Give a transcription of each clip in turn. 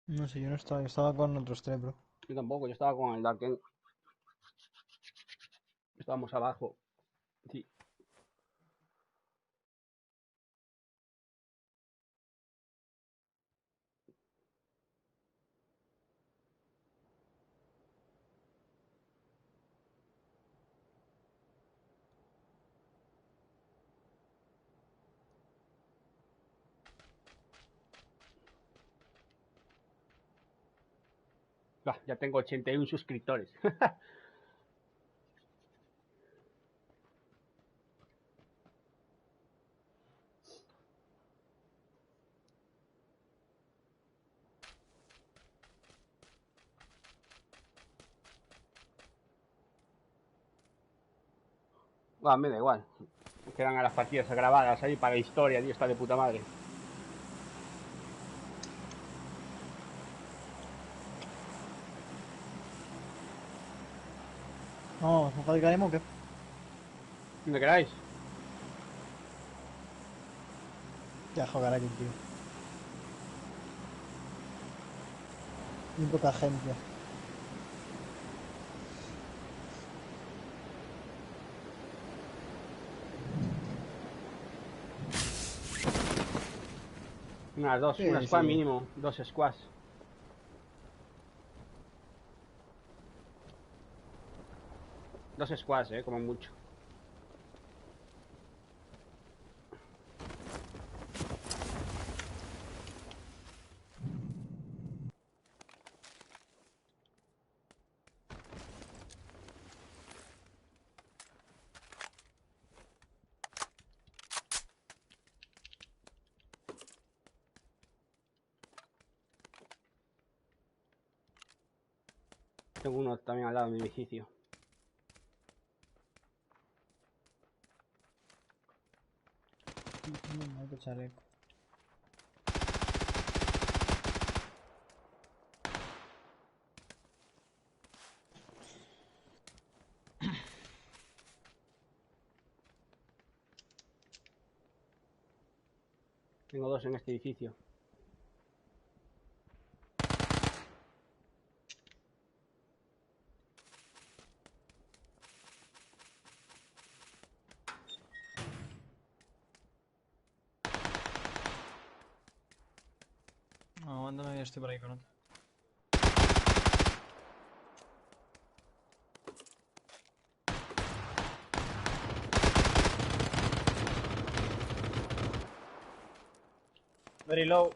No sé, yo estaba con otros tres, bro. Yo tampoco, yo estaba con el Darken. Estábamos abajo. Sí. Ya tengo 81 suscriptores. Me da igual. Quedan a las partidas grabadas ahí para la historia, tío, está de puta madre. Vamos, ¿no fabricaremos o qué? ¿Dónde queráis? Ya, joder, aquí, tío. Muy poca gente. Una Sí, squad sí. mínimo, dos squads. Dos squads, como mucho. Tengo uno también al lado de mi edificio. No, hay que chaleco. Tengo dos en este edificio. No, aguántame, yo estoy por ahí con otro. Very low.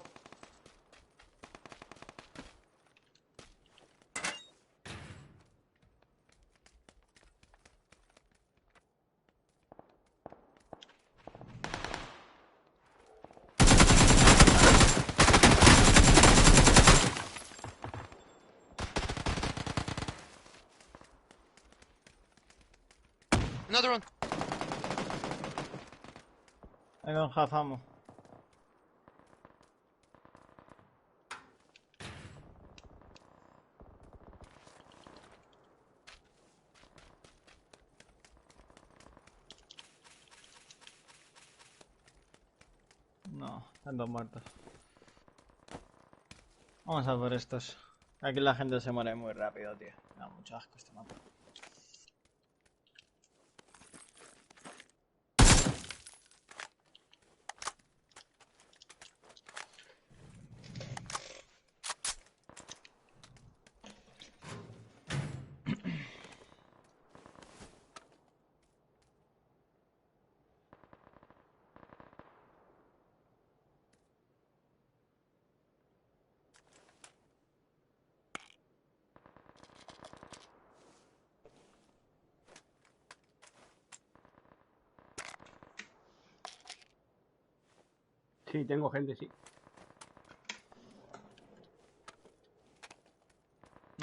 Another one. I don't have ammo. No, están dos muertos. Vamos a por estos. Aquí la gente se muere muy rápido, tío. Me da mucho asco este mapa. Sí, tengo gente, sí.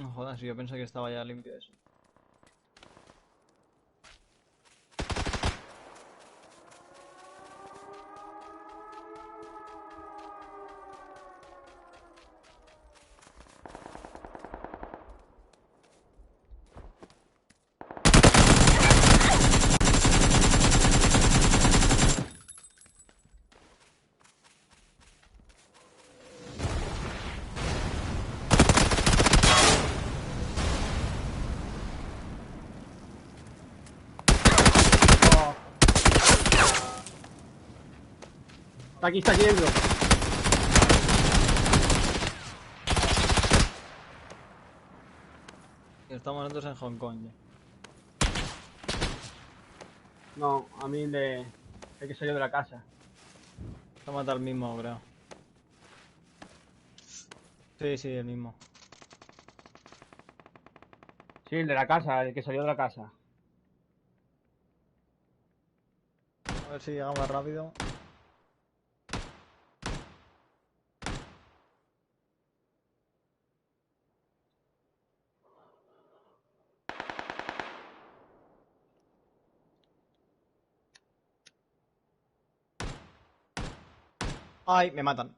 No jodas, yo pensé que estaba ya limpio eso. Está aquí dentro. Estamos nosotros en Hong Kong ya. No, a mí el que salió de la casa. Se ha matado el mismo, creo. Sí, sí, el mismo. Sí, el de la casa, el que salió de la casa. A ver si llega más rápido. ¡Ay! Me matan.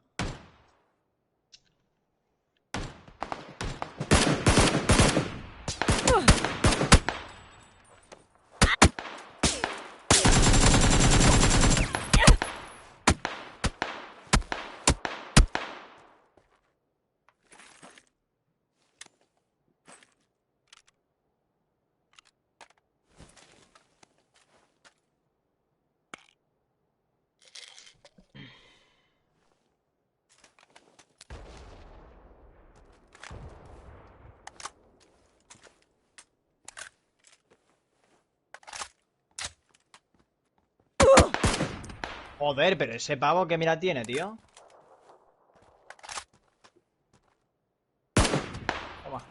Joder, pero ese pavo que mira tiene, tío. Toma.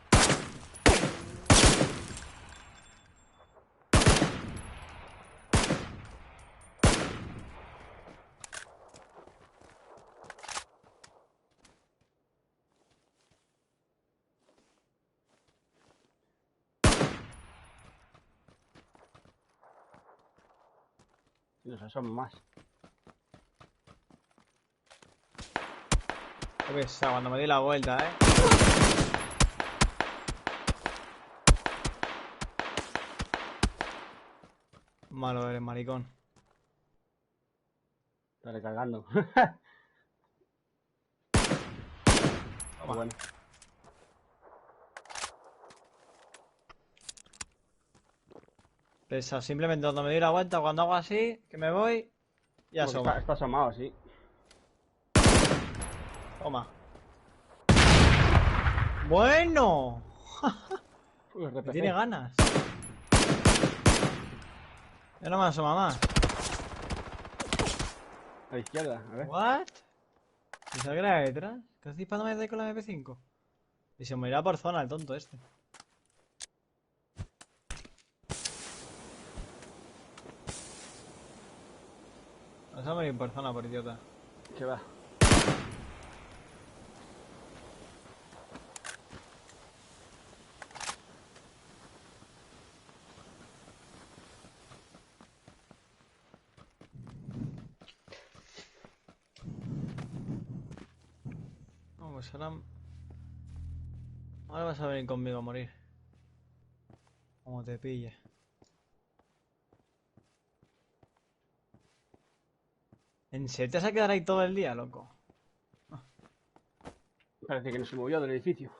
No sé, son más. Qué pesado, cuando me di la vuelta, Malo eres, maricón. Está recargando. Toma. Bueno. Pesa, simplemente cuando me di la vuelta, cuando hago así, que me voy, ya Como que asoma. está asomado, sí. Toma. Bueno. Uy, Me RPG. tiene ganas. Ya no me asoma más. A la izquierda, a ver. ¿What? ¿Y se de detrás? ¿Qué haces disparándome desde con la MP5? Y se me irá por zona el tonto este. No se va a morir por zona, por idiota. Que va. No, pues ahora... Ahora vas a venir conmigo a morir. Como te pille. ¿En serio te vas a quedar ahí todo el día, loco? Parece que no se movió del edificio.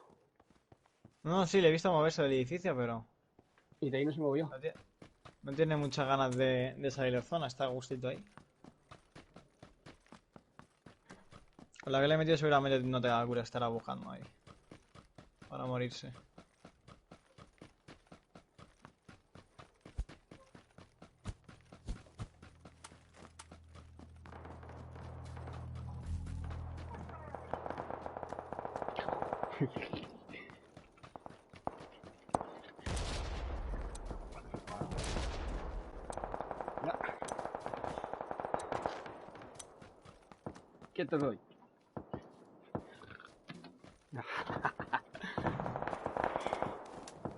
No, sí, le he visto moverse del edificio, pero... Y de ahí no se movió. No tiene muchas ganas de salir de zona, está a gustito ahí. Con la que le he metido seguramente no te da cura, estará buscando ahí. Para morirse. ¿Qué te doy?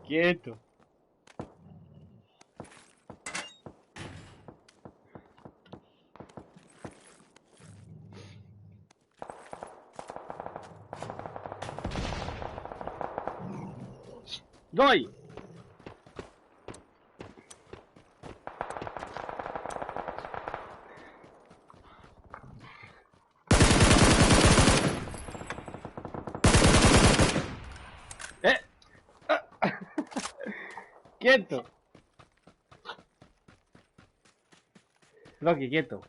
Quieto. ¡Doy! ¡Quieto! Loki, quieto.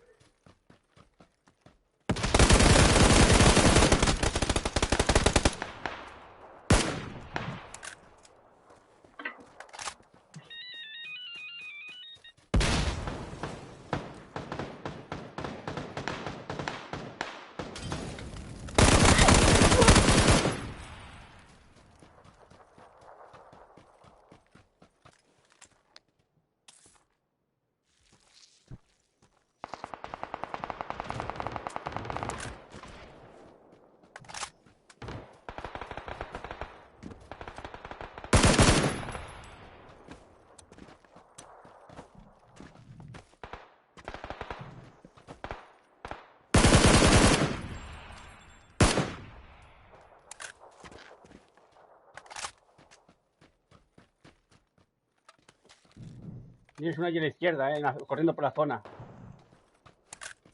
Tienes una allí a la izquierda, corriendo por la zona.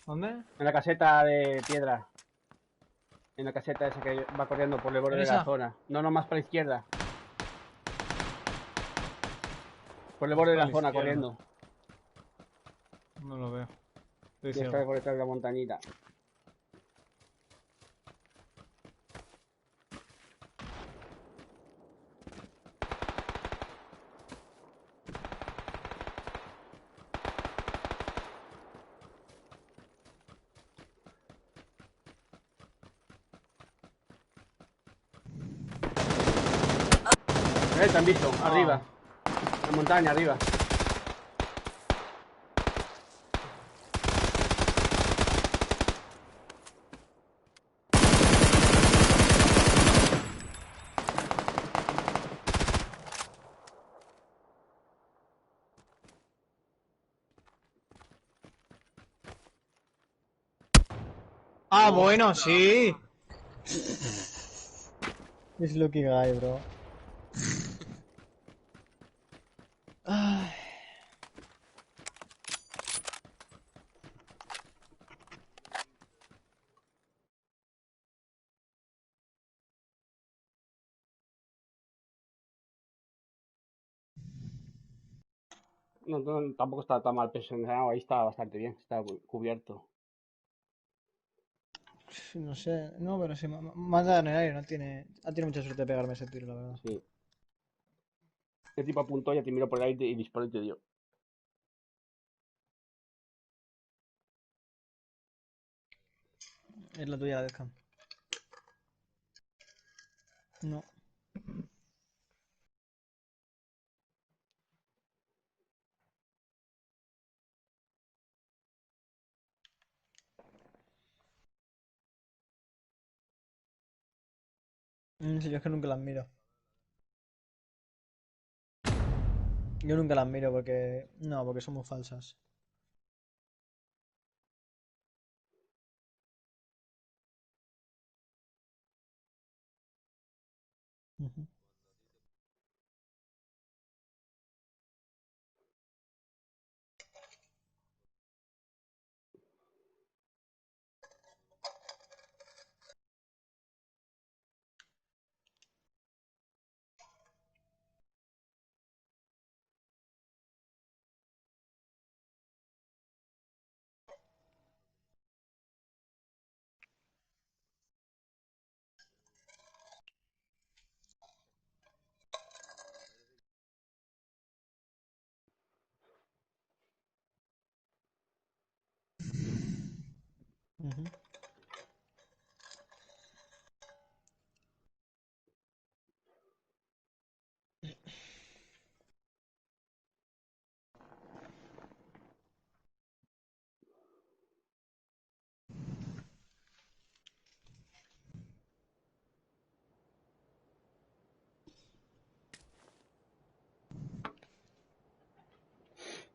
¿Dónde? En la caseta de piedra. En la caseta esa que va corriendo por el borde ¿En de la esa? zona. No, no, más para la izquierda. Por el borde de Para la la zona izquierda. corriendo. No lo veo. Estoy Y está ciego. por detrás de la montañita. Te han visto, arriba. La montaña, arriba. Ah, bueno, sí. Es Lucky Guy, bro. Ay. No, tampoco está tan mal posicionado, ahí está bastante bien, está cubierto. No sé, no, pero sí, manda en el aire, no tiene. Ha tenido mucha suerte de pegarme ese tiro, la verdad. Sí. El tipo apuntó, ya te miró por ahí y disparó y te dio. Es la tuya la Deathcam. No. Sí, yo es que nunca las miro. Yo nunca las miro porque. No, porque son muy falsas. Ujú. Ujú.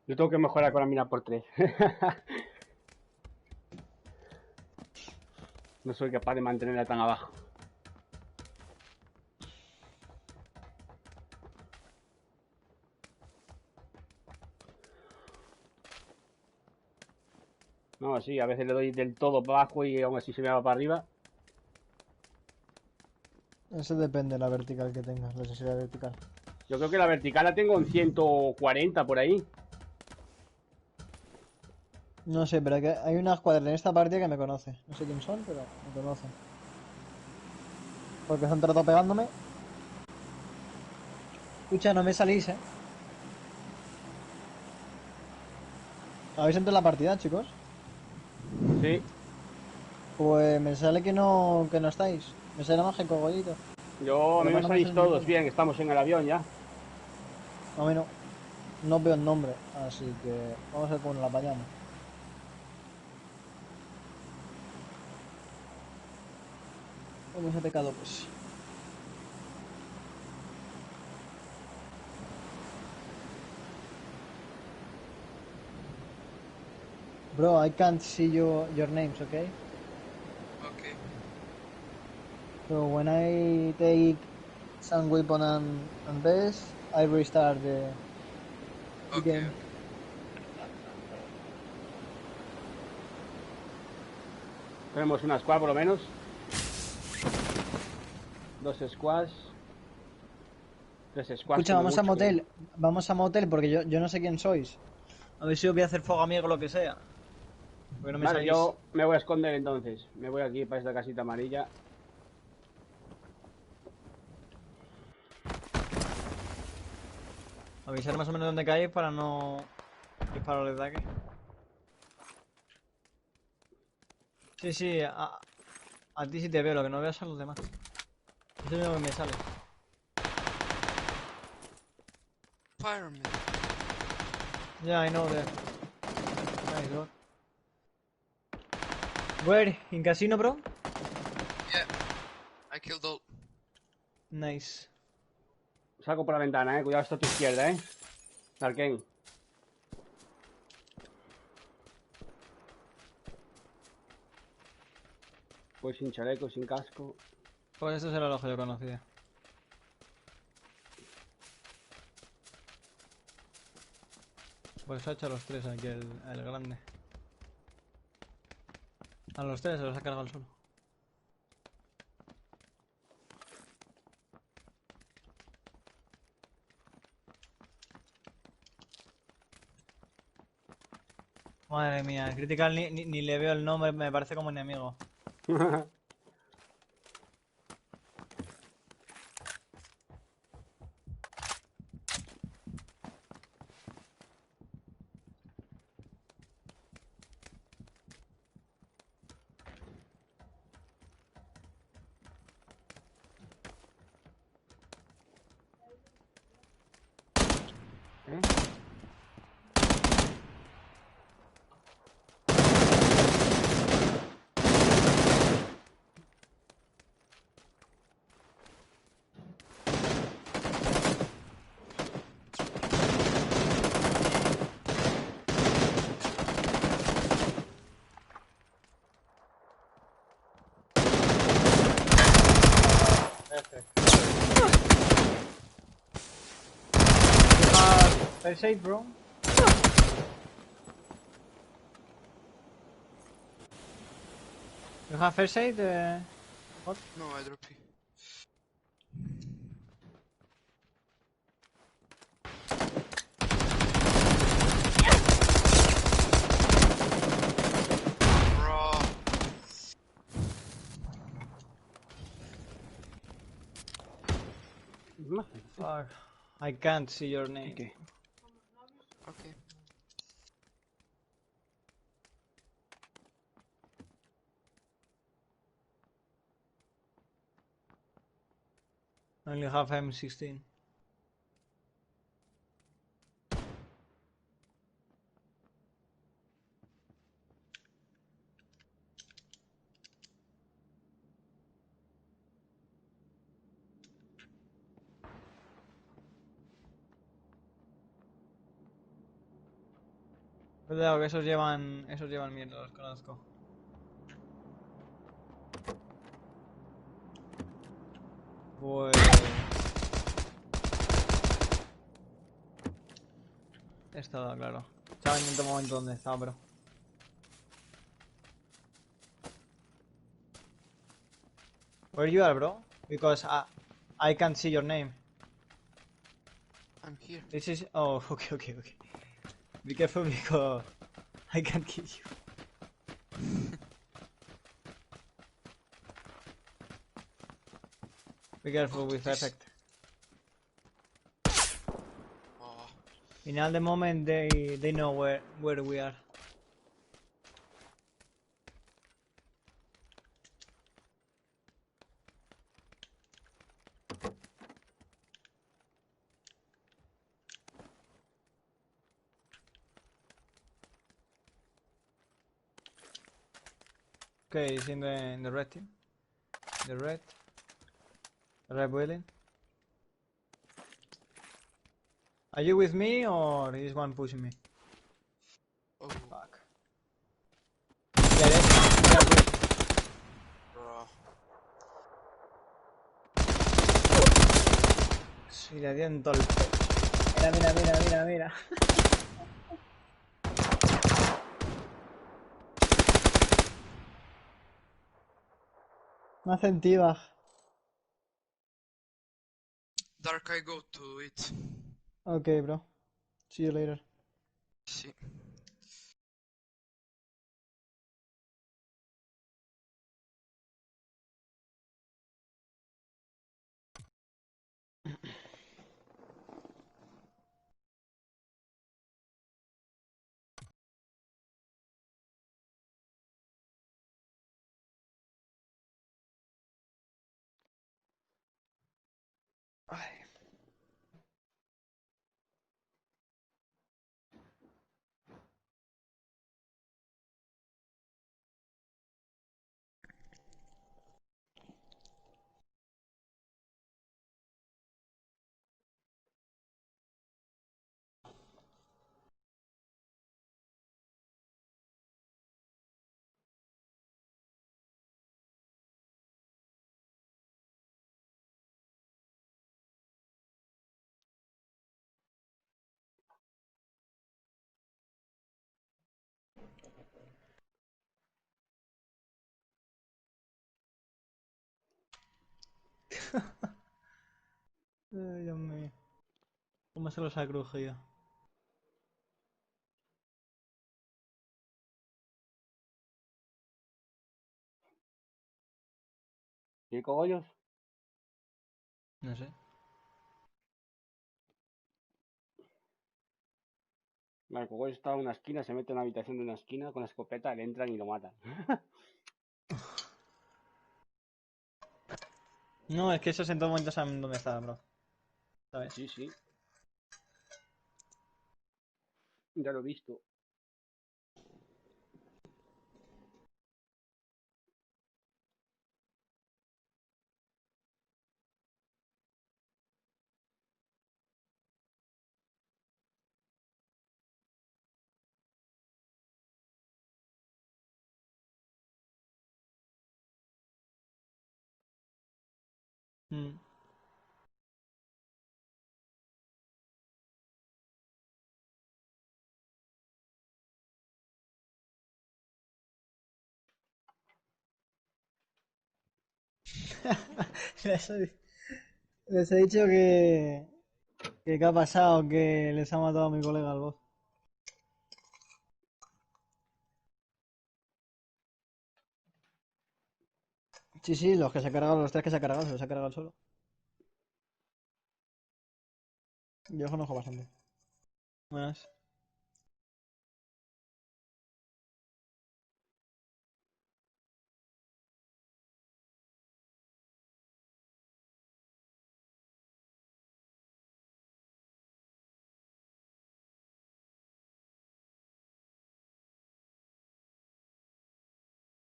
Yo tengo que mejorar con la mina por 3. No soy capaz de mantenerla tan abajo. No, sí, a veces le doy del todo para abajo y aún así se me va para arriba. Eso depende de la vertical que tengas, la sensibilidad vertical. Yo creo que la vertical la tengo en 140 por ahí. No sé, pero hay una escuadra en esta partida que me conoce. No sé quién son, pero me conocen. Porque se han tratado pegándome. Escucha, no me salís, ¿eh? ¿Habéis entrado en la partida, chicos? Sí, Pues me sale que no estáis. Me sale mágico, gollito. a Por lo mí me menos no me salís sale todos ninguno. bien, estamos en el avión ya. A mí no. No veo el nombre, así que vamos a ver cómo nos la apañamos. Vamos a pecado, pues. Bro, I can't see your names, okay? Okay. So when I take some weapon and base, I restart the Okay. game. Okay. Tenemos una squad por lo menos. 2 squads. 3 squads. Escucha, como vamos a mucho, motel. Vamos a motel porque yo no sé quién sois. A ver si os voy a hacer fuego amigo o lo que sea. Porque no me Vale, salís. yo me voy a esconder entonces. Me voy aquí para esta casita amarilla. Avisar más o menos dónde caéis para no disparar desde aquí. Sí, sí, a ti sí te veo, lo que no veo son los demás. Es lo único que me sale. Fireman. Yeah, I know that. Nice, bro. Where? In casino, bro? Yeah. I killed all. Nice. Salgo por la ventana, cuidado, esto a tu izquierda, Darken. Voy sin chaleco, sin casco. Pues este será el ojo que yo conocía. Pues ha hecho a los tres aquí el grande. A los tres se los ha cargado el solo. Madre mía, el Critical ni le veo el nombre, me parece como enemigo. First aid, bro. You have first aid? What? No, I drop you. Bro. Fuck. I can't see your name. Okay. Okay. I only have M16. Cuidado que esos llevan mierda, los conozco. Pues... Estaba claro. Estaba en un momento donde estaba, bro. Where you are, bro? Because I can't see your name. I'm here. This is... Oh, okay. Be careful because I can't kill you. Be careful with This- effect. Oh, In all the moment they know where we are. Okay, it's in the red team. The red building. Are you with me or is one pushing me? oh, Fuck. Yeah, yeah, bro. sí, le di en todo el... Mira. Me hacen tibag. Dark, I go to it. Ok, bro. See you later. Sí. Ay. Ay, Dios mío. ¿Cómo se los ha crujido? ¿Y cogollos? No sé. El cogollo está en una esquina, se mete en una habitación de una esquina con la escopeta, le entran y lo matan. No, es que esos en todo momento saben dónde está, bro. ¿Sabes? Sí, sí, ya lo he visto. Mm. Les he, les he dicho que qué ha pasado, que les ha matado a mi colega al boss. Sí, sí, los que se ha cargado, los tres que se ha cargado, se los ha cargado el solo. Yo conozco bastante. Buenas.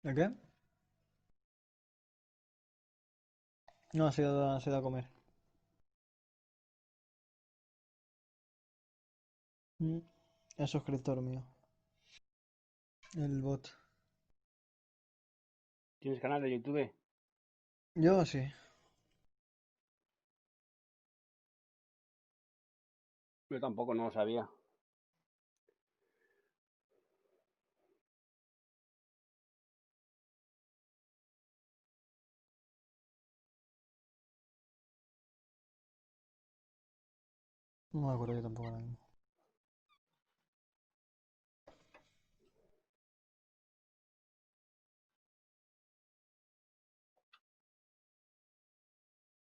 ¿El qué? No, ha sido a comer. Mm. Es suscriptor mío. El bot. ¿Tienes canal de YouTube? Yo sí. Yo tampoco, no lo sabía. No me acuerdo yo tampoco ahora mismo.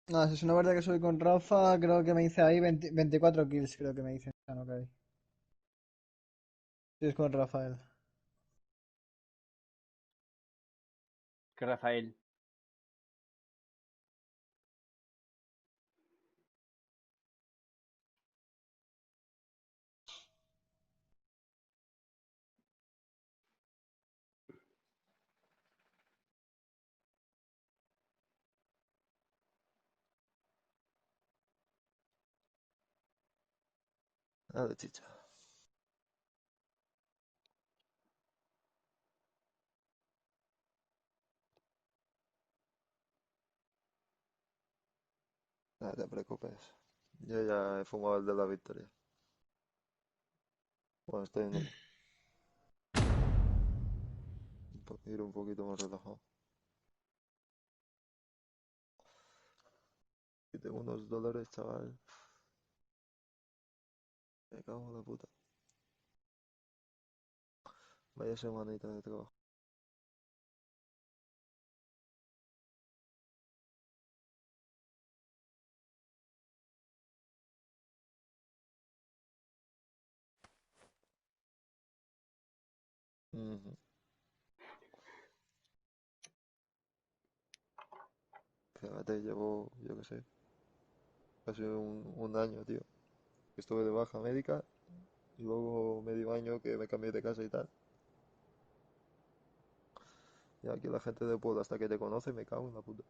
No, si es una verdad que soy con Rafa, creo que me hice ahí 24 kills, creo que me hice. Ah, no, que hay. Sí, es con Rafael. Que Rafael. Nada, chicha. No te preocupes. Yo ya he fumado el de la victoria. Bueno, estoy en ello. Ir un poquito más relajado. Y tengo unos dolores, chaval. Me cago en la puta. Vaya semanita de trabajo. Ujú. Fíjate, llevo, yo qué sé, casi un año, tío. Que estuve de baja médica y luego medio año que me cambié de casa y tal. Y aquí la gente de pueblo hasta que te conoce me cago en la puta.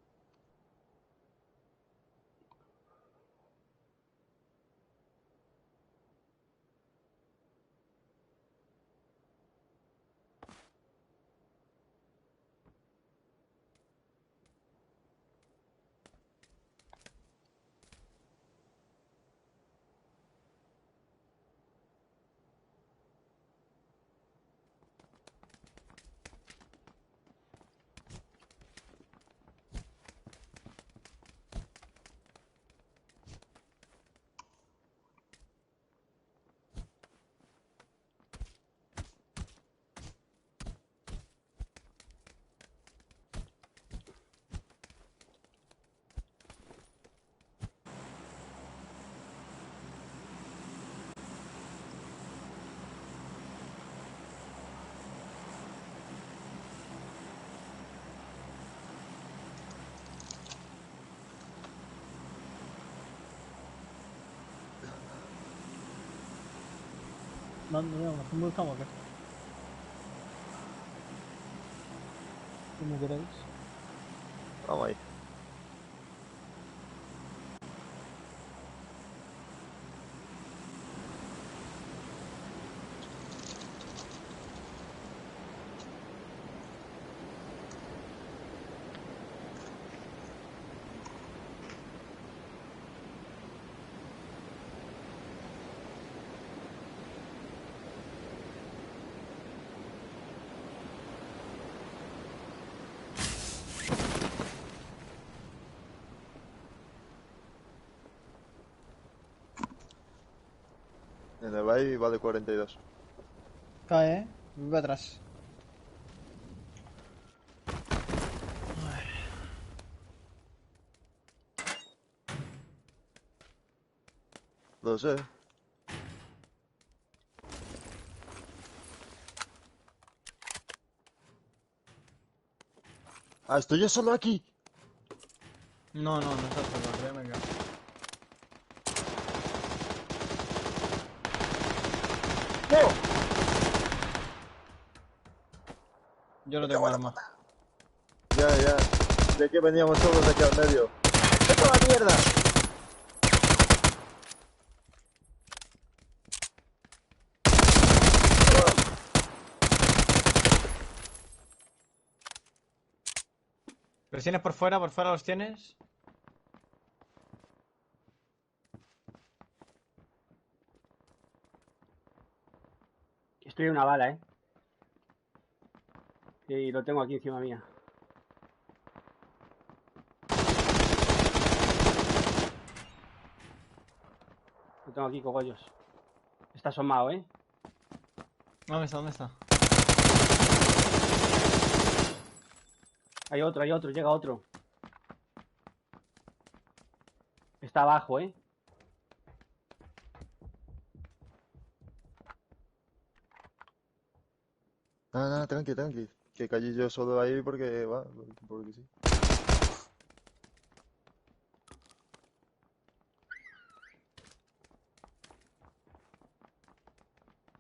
¿Dónde vamos? ¿Cómo buscamos qué? Como queráis. Vamos ahí. En el baile vale 42. Cae, ¿eh? Voy atrás. Lo sé. Ah, estoy yo solo aquí. No, no estás solo, créeme que. ¡No! Yo no Me tengo cago en la arma. puta. Ya. De que veníamos todos aquí al medio. ¡Vete a la mierda! ¿Los tienes por fuera los tienes? Estoy en una bala, ¿eh? Y lo tengo aquí encima mía. Lo tengo aquí, cogollos. Está asomado, ¿eh? ¿Dónde está? ¿Dónde está? Hay otro, llega otro. Está abajo, ¿eh? Nada, tranqui. Que caí yo solo ahí porque, va, porque sí.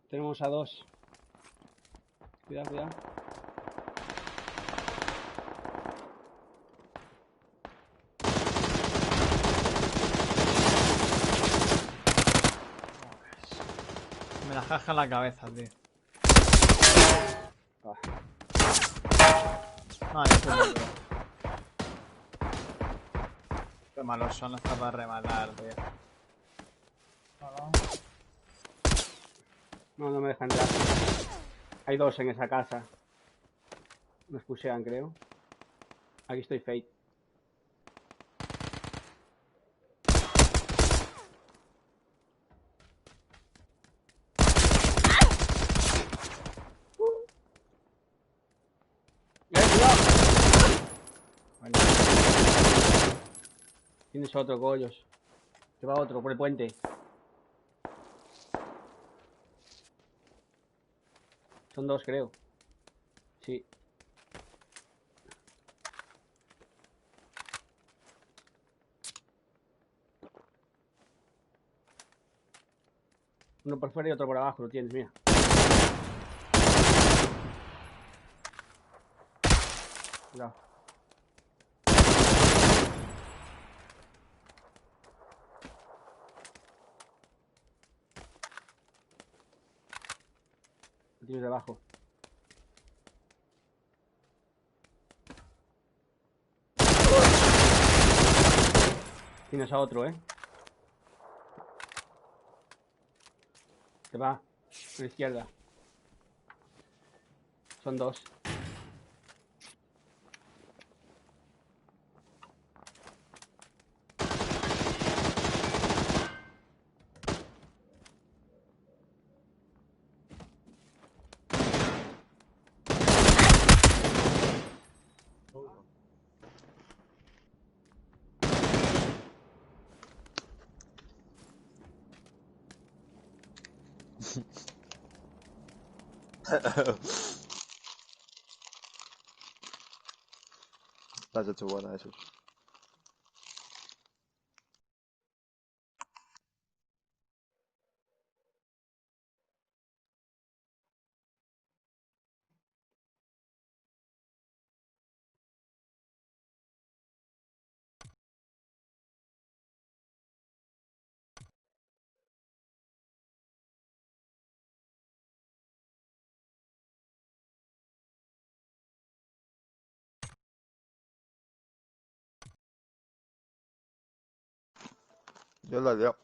Tenemos a dos. Cuidado. Me la jaja en la cabeza, tío. Ah, Ay, tío. Qué malos son hasta para rematar, tío. no me dejan entrar. Hay dos en esa casa. Nos pushean, creo. Aquí estoy Fate. Tienes otro, Collos. Que va otro, por el puente. Son dos, creo. Sí. Uno por fuera y otro por abajo, lo tienes, mira. Cuidado. Lo tienes debajo. Tienes a otro, ¿eh? Te va. A la izquierda. Son dos. La has hecho buena, eso. Yo la he liado.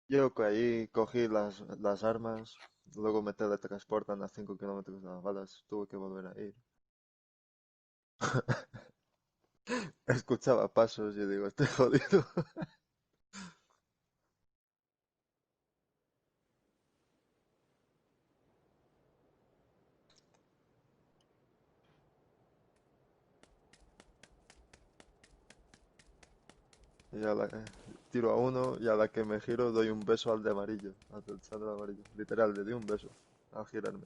Yo que ahí cogí las armas, luego me teletransportan a 5 kilómetros de las balas, tuve que volver a ir. Escuchaba pasos y digo, estoy jodido. Y tiro a uno y a la que me giro doy un beso al de amarillo, al del chándal amarillo. Literal, le di un beso al girarme.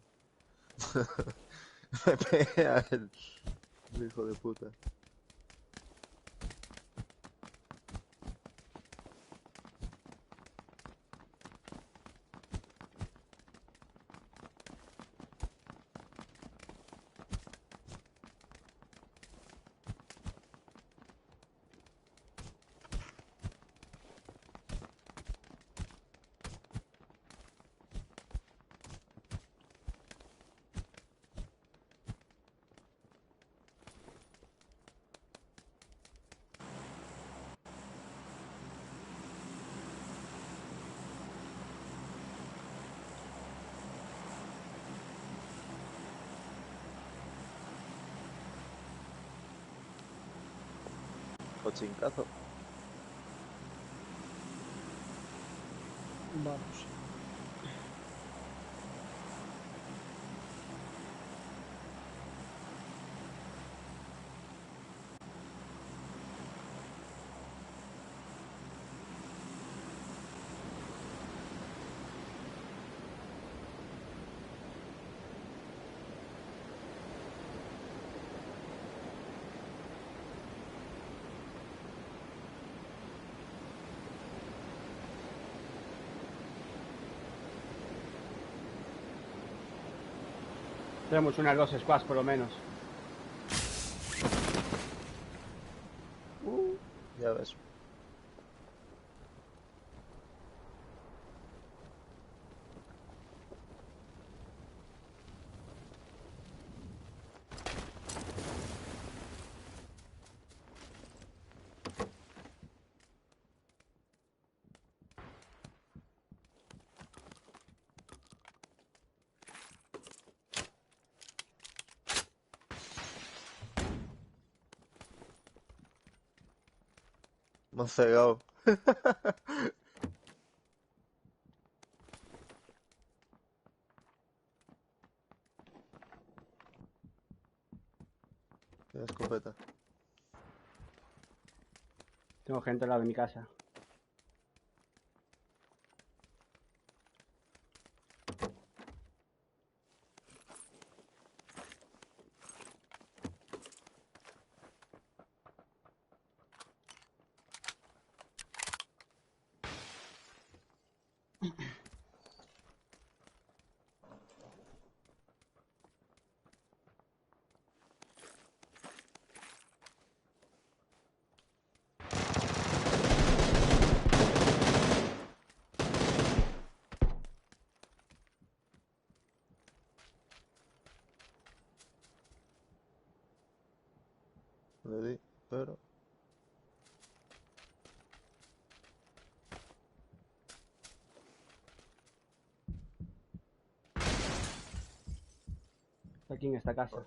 Me pegué a él, hijo de puta. Cochincazo. Vamos. Tenemos unas dos squads por lo menos. Ya ves. Me han cegado. Tiene escopeta. Tengo gente al lado de mi casa. Le di, pero... Está aquí en esta casa.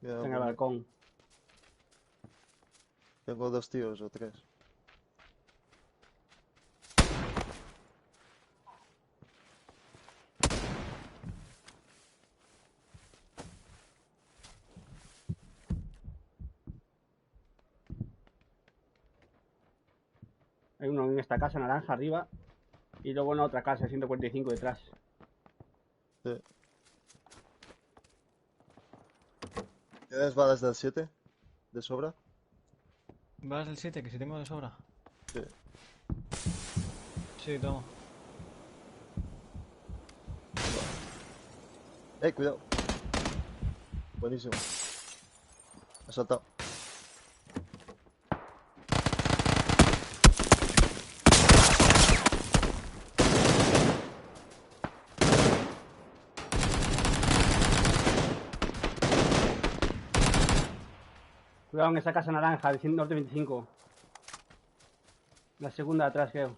Mira, Está en el por mí. balcón. Tengo 2 tíos o 3. Hay uno en esta casa naranja arriba. Y luego en la otra casa, 145 detrás. Sí. ¿Tienes balas del 7? ¿De sobra? ¿Vas del 7? Que si tengo de sobra. Sí. Sí, toma. Cuidado. Buenísimo. Ha saltado. Cuidado en esa casa naranja, de norte 25. La segunda de atrás, creo.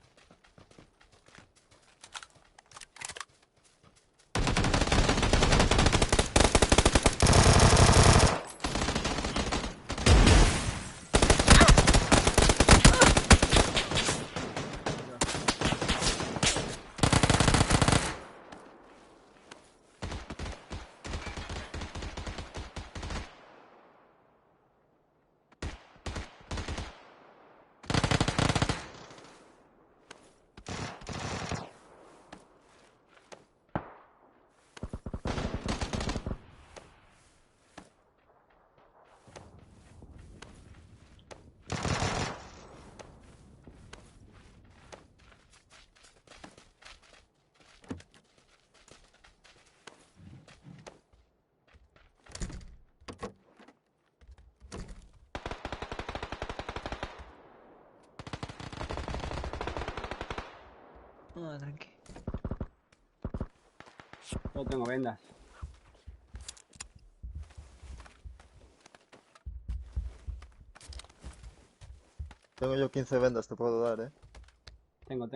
Ah, tranqui. No tengo vendas. Tengo yo 15 vendas, te puedo dar, ¿eh? Tengo.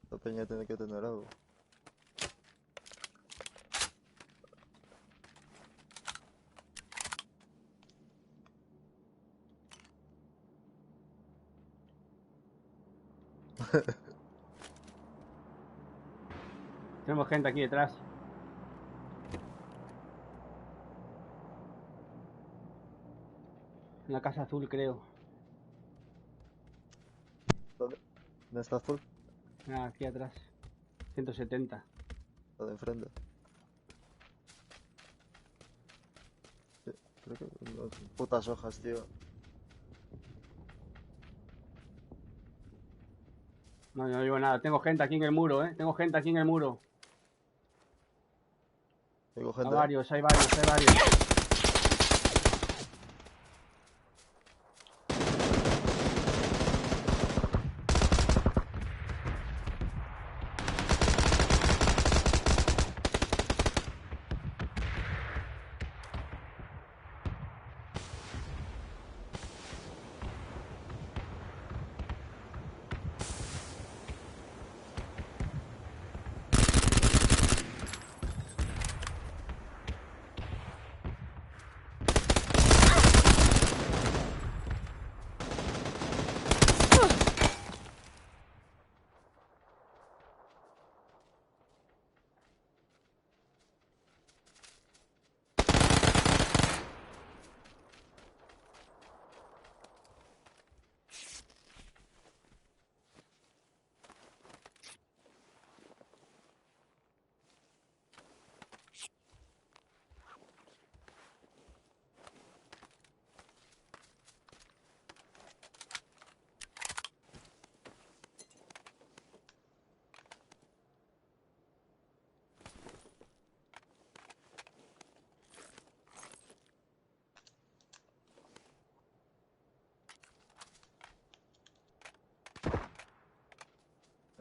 La peña tiene que tener algo. Tenemos gente aquí detrás. En la casa azul, creo. ¿Dónde? ¿En esta azul? Ah, aquí atrás. 170. La de enfrente. Sí, creo que... Putas hojas, tío. No digo nada. Tengo gente aquí en el muro, ¿eh? Tengo gente aquí en el muro. Digo Hay gente. varios, hay varios.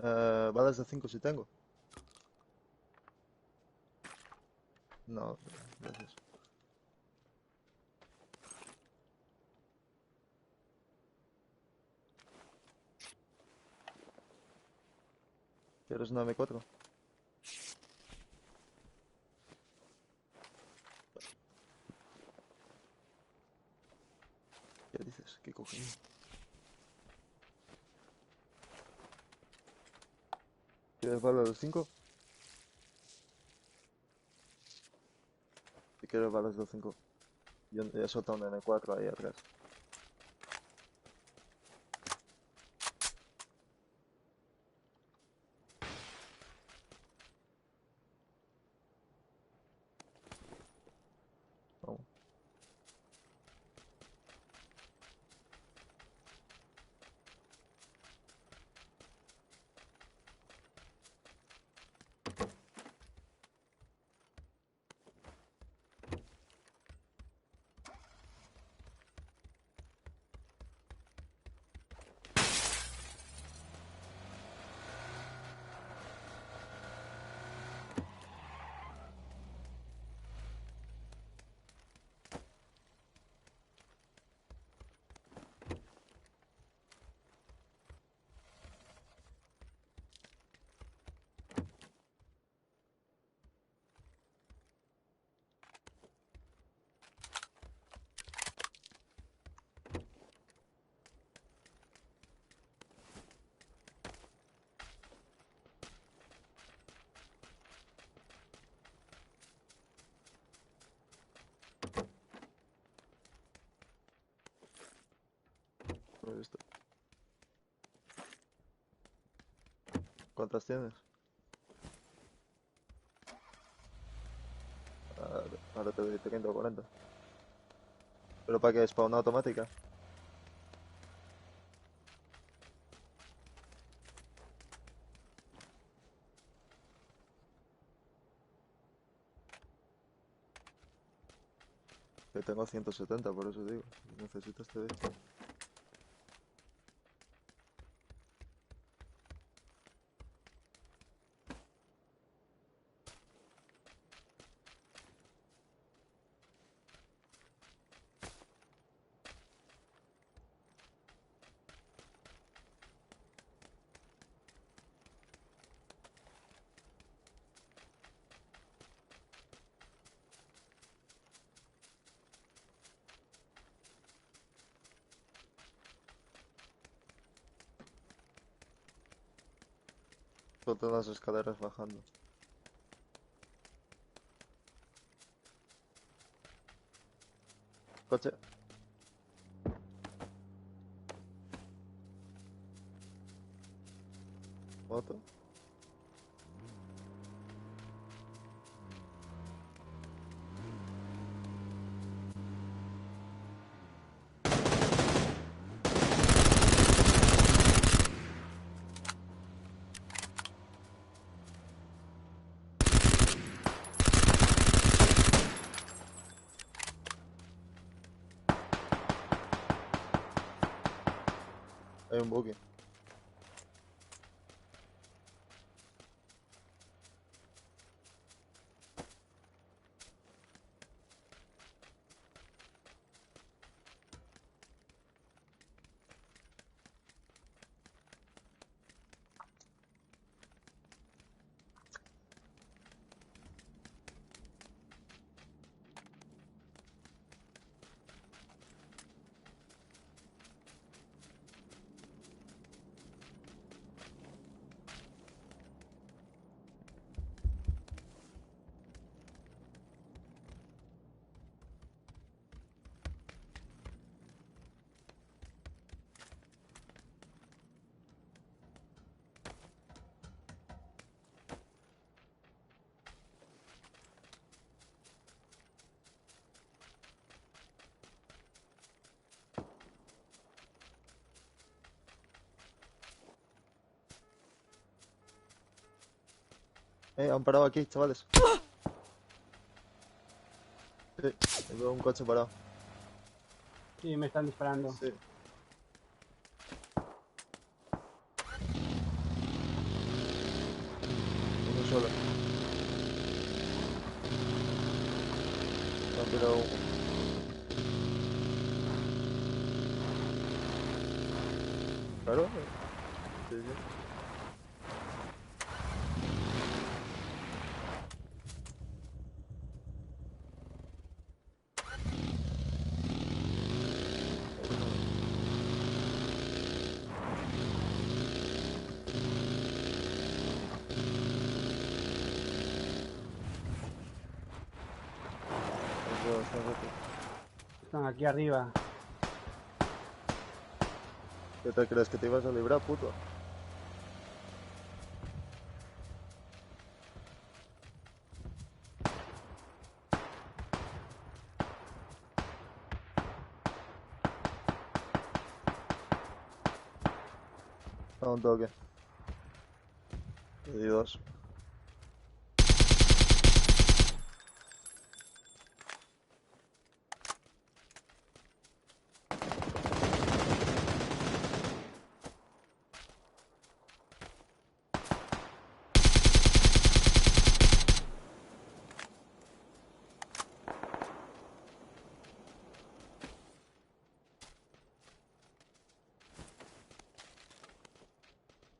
Balas de 5 si tengo. No, gracias. ¿Quieres una M4? ¿Qué dices? ¿Qué cogido? ¿Quieres balas de 5? Si quieres balas de 5. Yo he soltado un M4 ahí atrás. Vamos. Lo he visto. ¿Cuántas tienes? Ahora te doy 30 o 40. ¿Pero para qué? ¿Spawn automática? Que tengo 170, por eso digo. Necesitas te doy. Ponte las escaleras bajando. Coche. Moto. Hay un buggy. Han parado aquí, chavales. Sí, veo un coche parado. Sí, me están disparando. Sí. han tirado humo. Claro. Sí, sí. Están rotos. Están aquí arriba. ¿Qué te crees que te ibas a librar, puto? A un toque. Y dos.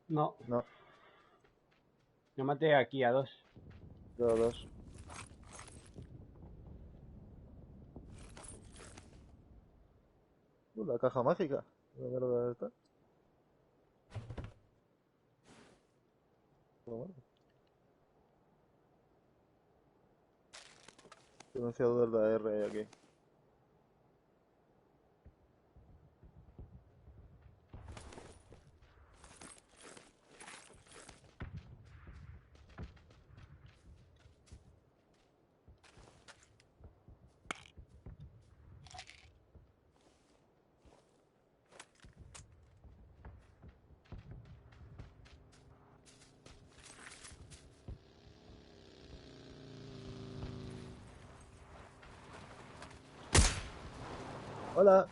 No, No, yo maté aquí a dos. yo dos. La caja mágica. La mierda esta. Bueno, silenciador de AR hay aquí. Hola.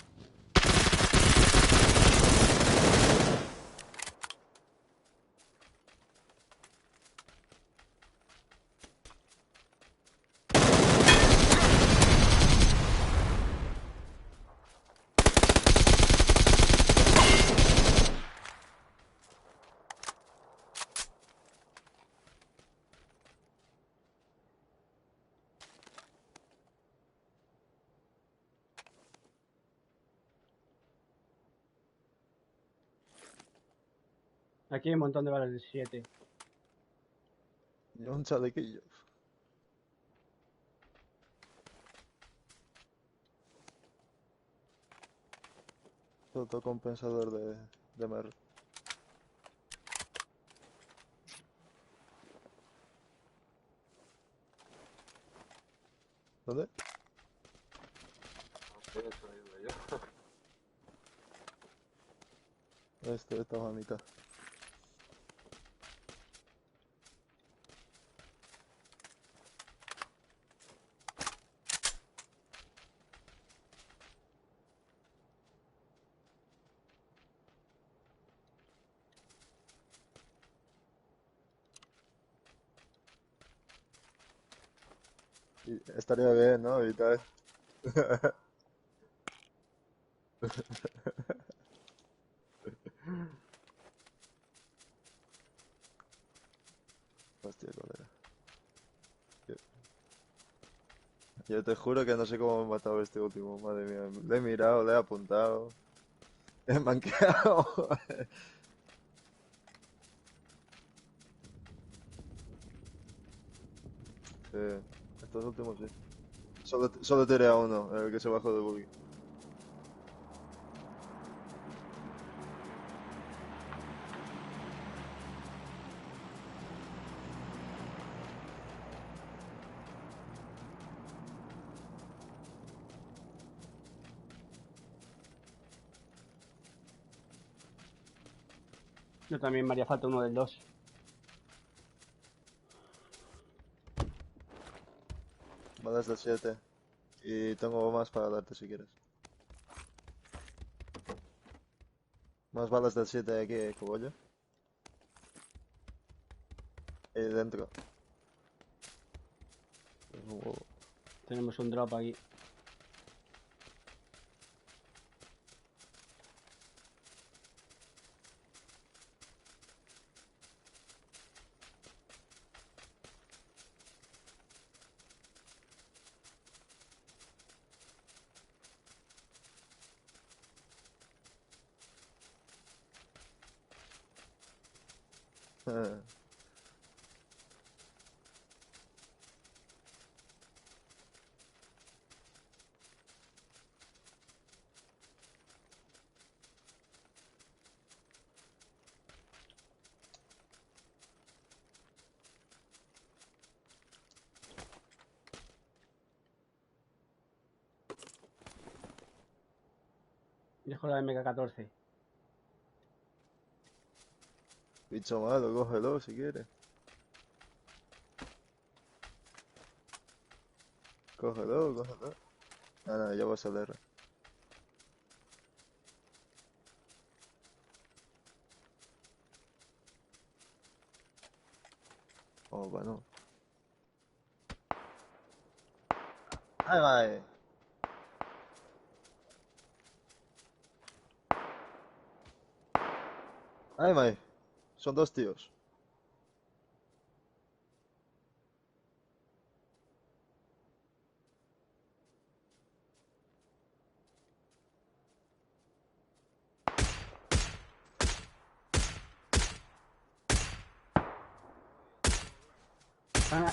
Aquí hay un montón de balas de 7. Y un chalequillo. Autocompensador de mer. ¿Dónde? Esta mamita. Y estaría bien, ¿no? Y tal. Hostia, colega. Yo, yo te juro que no sé cómo me he matado este último, madre mía. Le he mirado, le he apuntado. He manqueado. Sí, estos últimos sí. Solo tiré a uno, el que se bajó de buggy. Yo también me haría falta uno del 2. Balas del 7. Y tengo más para darte si quieres. Más balas del 7 aquí, cogollo. Ahí dentro. Es un huevo. Tenemos un drop aquí. Dejo la MK14. Bicho malo, cógelo si quieres. Cógelo. Nada, ya vas a leer. Oh, bueno. Ahí va. Ahí va. Son dos tíos.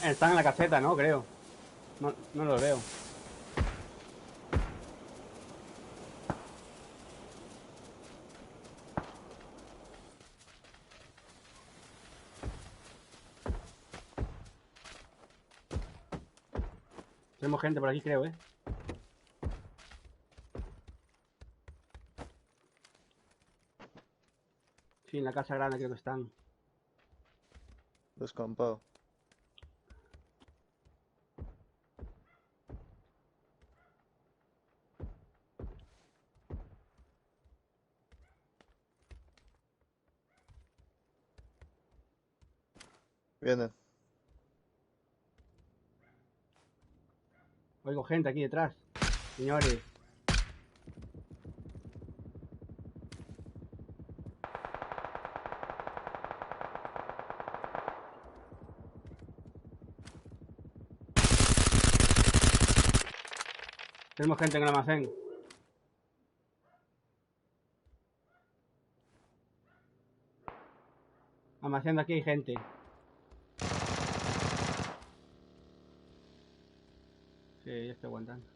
Están en la caseta, ¿no? Creo. No los veo. Tenemos gente por aquí, creo, ¿eh? Sí, en la casa grande creo que están. Descampado. Vienen. Oigo gente aquí detrás. Señores. Tenemos gente en el almacén. Almacén de aquí hay gente. Sí, ya estoy aguantando.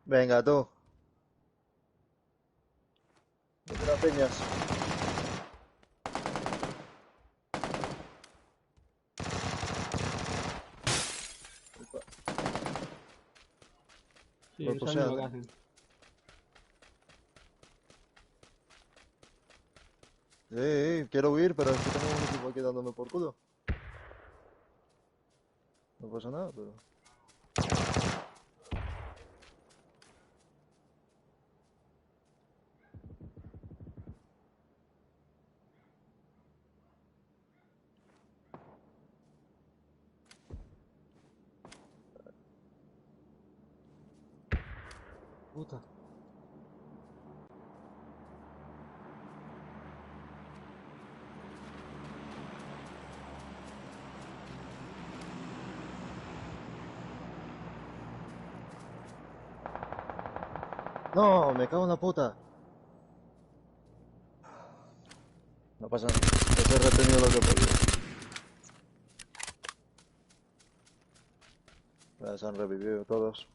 Venga, tú. Vete las peñas. Sí, Me no saben lo posean, que ¿eh? hacen. Quiero huir, pero es que tengo un equipo aquí dándome por culo. No pasa nada, pero... Puta. No, me cago en la puta. No pasa nada. He retenido lo que podía. Ya se han revivido todos.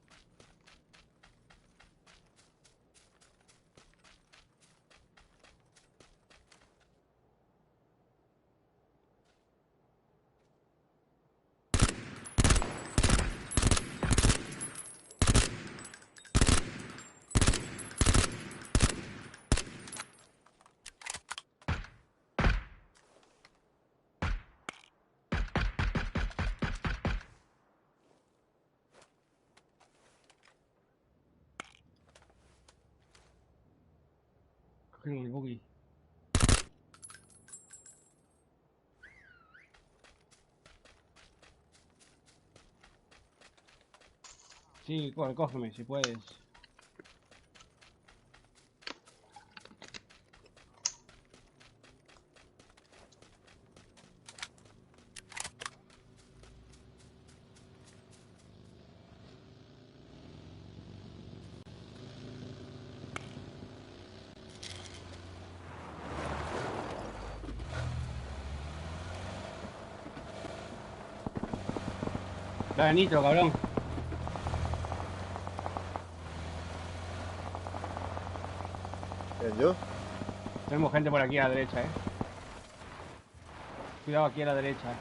Cogieron el buggy. Sí, cógeme si puedes. Dale nitro, cabrón. ¿Quién, yo? Tenemos gente por aquí a la derecha, Cuidado aquí a la derecha.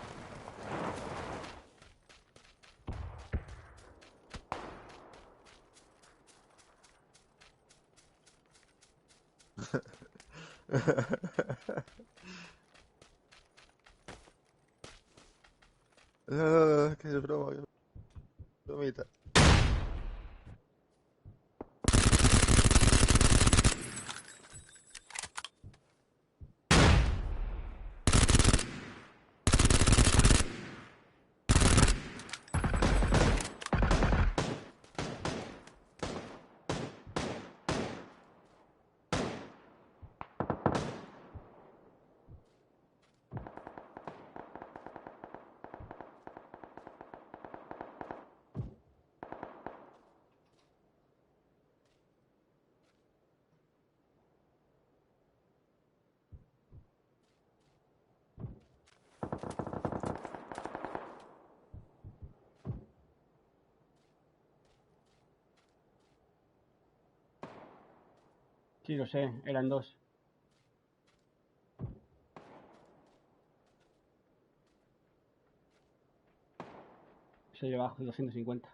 No, que es broma, que es bromita. Sí, lo sé, eran dos. Soy abajo, 250.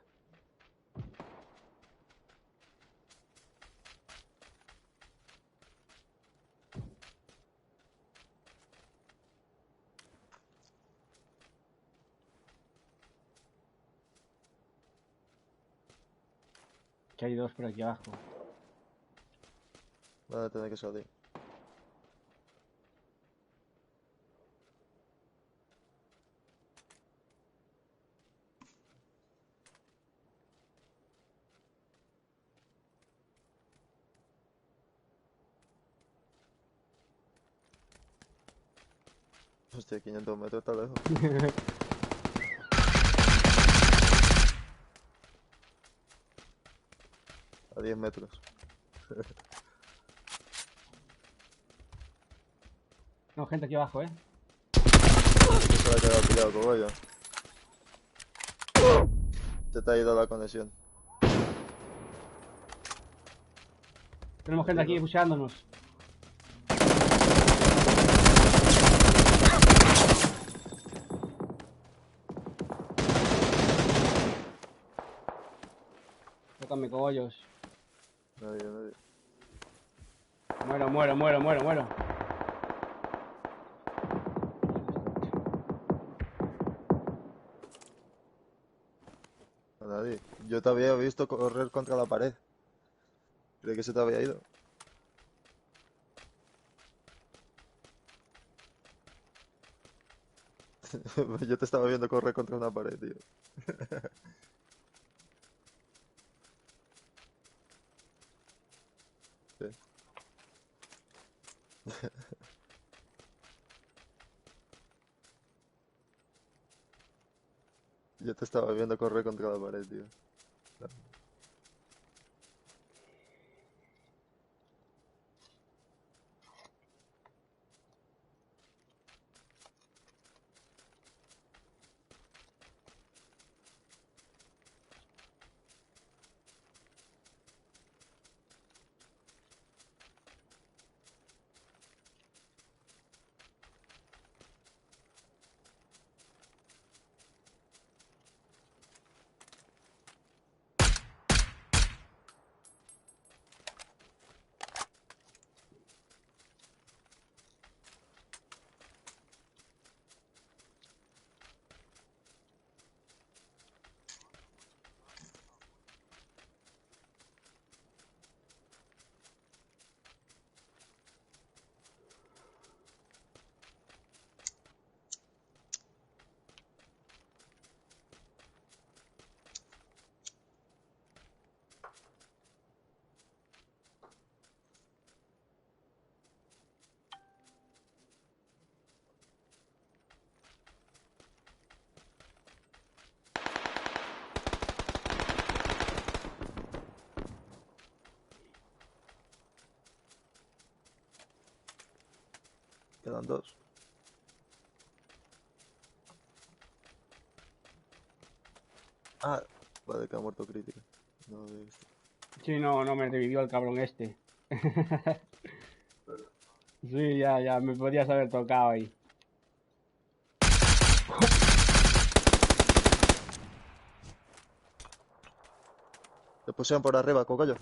Que hay dos por aquí abajo. Van a tener que salir. Hostia, 500 metros está lejos. A 10 metros. No, gente aquí abajo, Se le ha quedado pillado cogollo. Se te ha ido la conexión. Tenemos gente aquí buscándonos. Tócame cogollos. Nadie. Muero. A nadie. Yo te había visto correr contra la pared. Creí que se te había ido. Yo te estaba viendo correr contra una pared, tío. Sí. Yo te estaba viendo correr contra la pared, tío. Quedan dos. Ah, vale, que ha muerto crítica. No lo había visto. Sí, no me revivió el cabrón este. Sí, ya, me podías haber tocado ahí. Te pusieron por arriba, cocayo.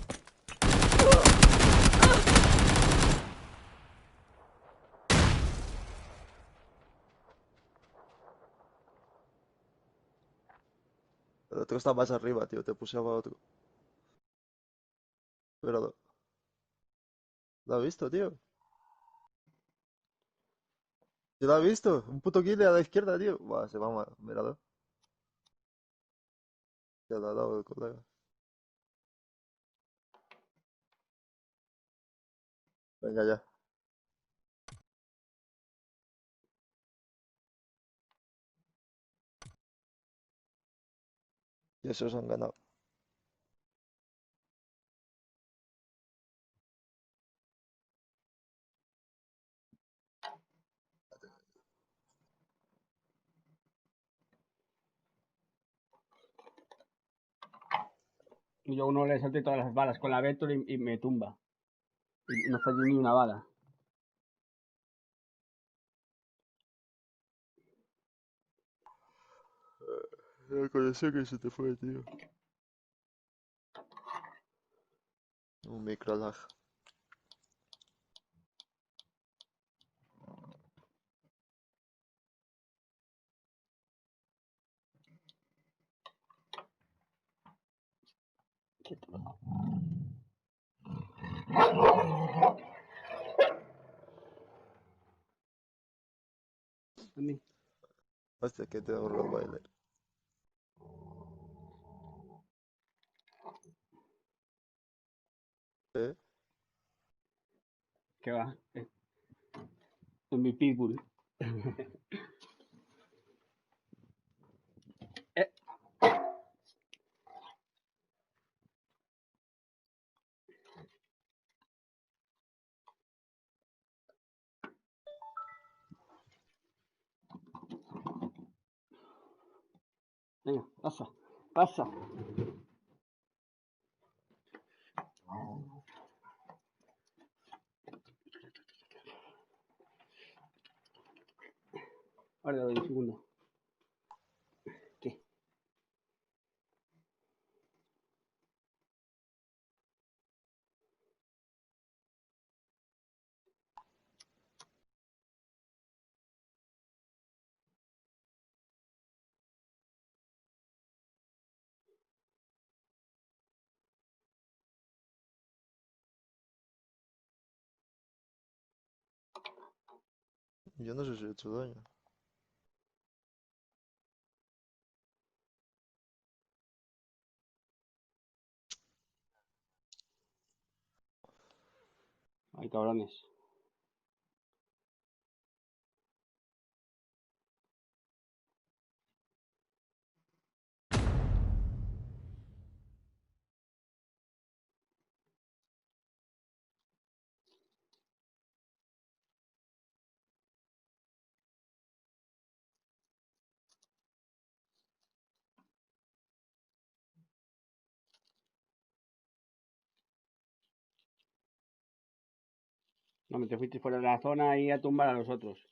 El otro está más arriba, tío. Te puse a otro. Pero lo has visto, tío. ¿Sí lo has visto? Un puto kill a la izquierda, tío. Buah, se va mal. Mirador. Ya lo ha dado el colega. Venga ya. Y esos han ganado. Y yo a uno le salté todas las balas con la Vector y me tumba. Y no fallé ni una bala. La conexión que se te fue, tío. Un micro lag. A mí. Hostia, que tengo Rottweiler. ¿Eh? ¿Qué va? Es mi pitbull. Eh, venga, pasa. Ahora le doy un segundo. ¿Qué? Yo no sé si he hecho daño. Ay, cabrones. No, me te fuiste fuera de la zona y a tumbar a los otros.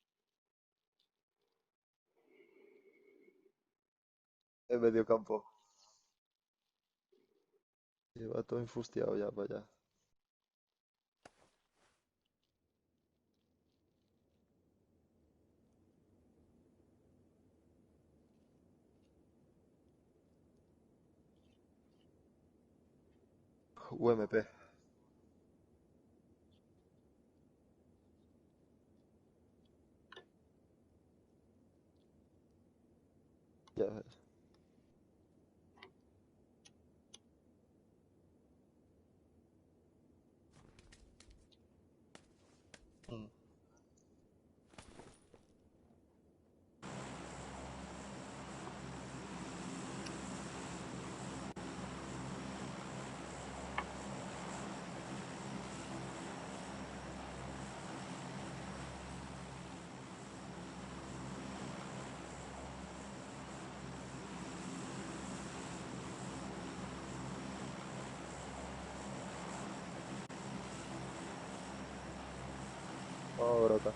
En medio campo. Lleva todo infustiado ya para allá. UMP. Ya ves. Mm. Ahora acá.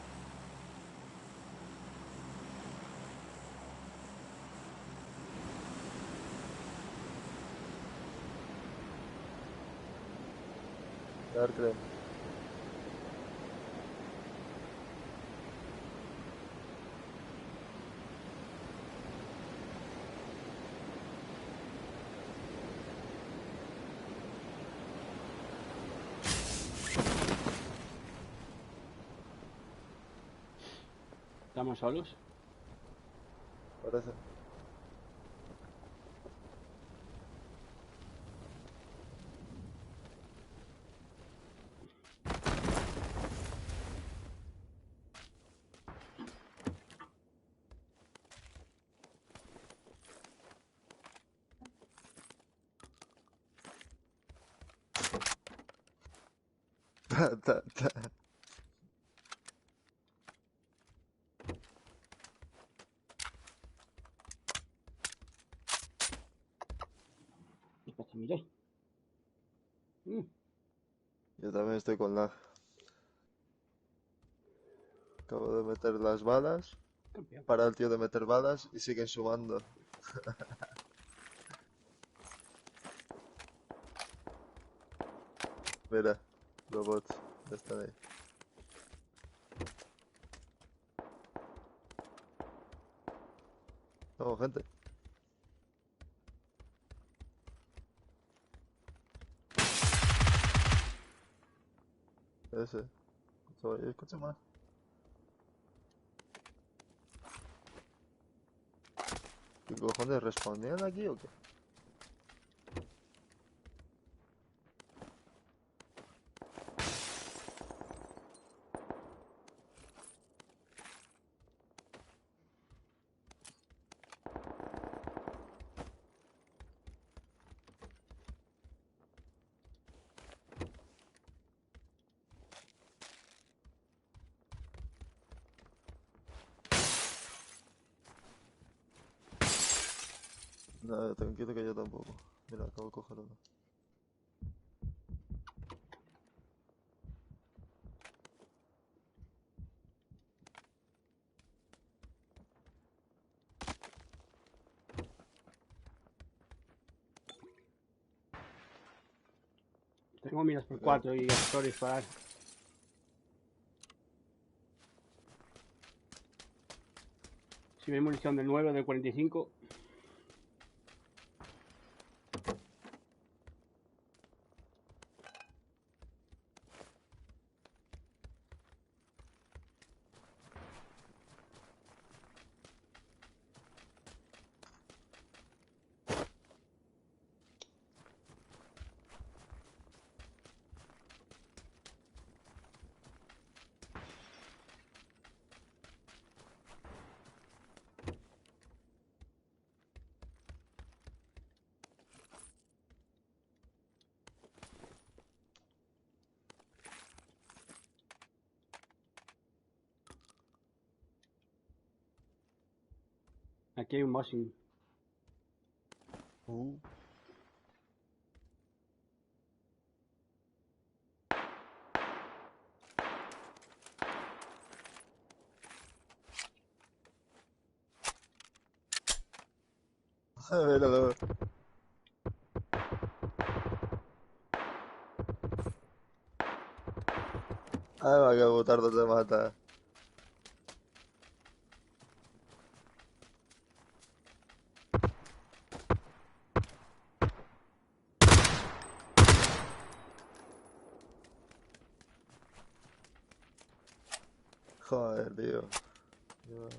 Dar crema. ¿Estamos solos? Parece. Ta. Después te miré. Yo también estoy con lag. Acabo de meter las balas. Campeón. Para el tío de meter balas y siguen sumando. Mira, robots, ya están ahí. No, gente. Ese. Escucha más. ¿Qué cojones respondían aquí o qué? Nada, tranquilo que yo tampoco. Mira, acabo de coger uno. Tengo miras por 4 y actores para... Si me hay munición del 9 o del 45. Aquí hay un Mosin. Uh. Míralo. Ay, va que botar no te mata. Joder, tío. Yo-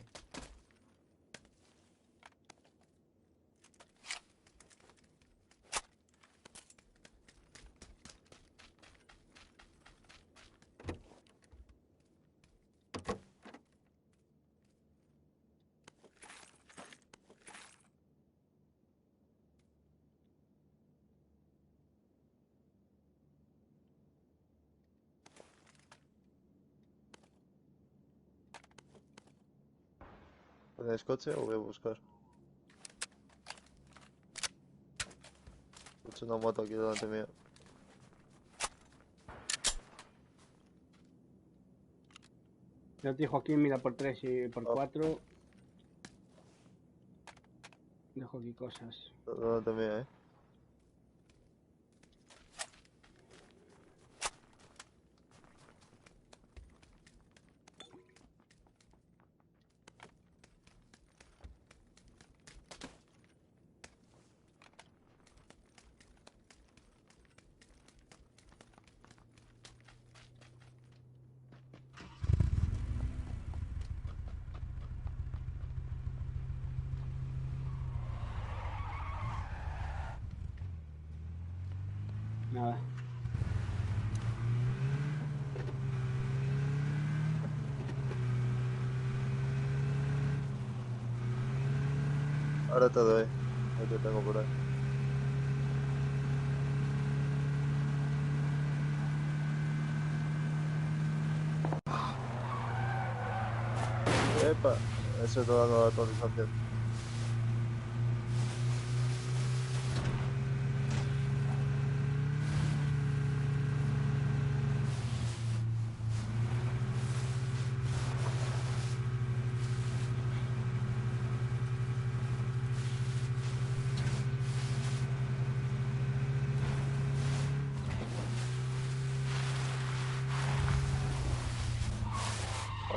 ¿Tenéis coche o voy a buscar? Escucho una moto aquí delante mío. Ya te dijo aquí, mira, por 3 y por Oh. 4. Dejo aquí cosas. No, también, ¿eh? Nada. Ahora te doy. Ahí te tengo por ahí. Epa, eso es toda nueva actualización.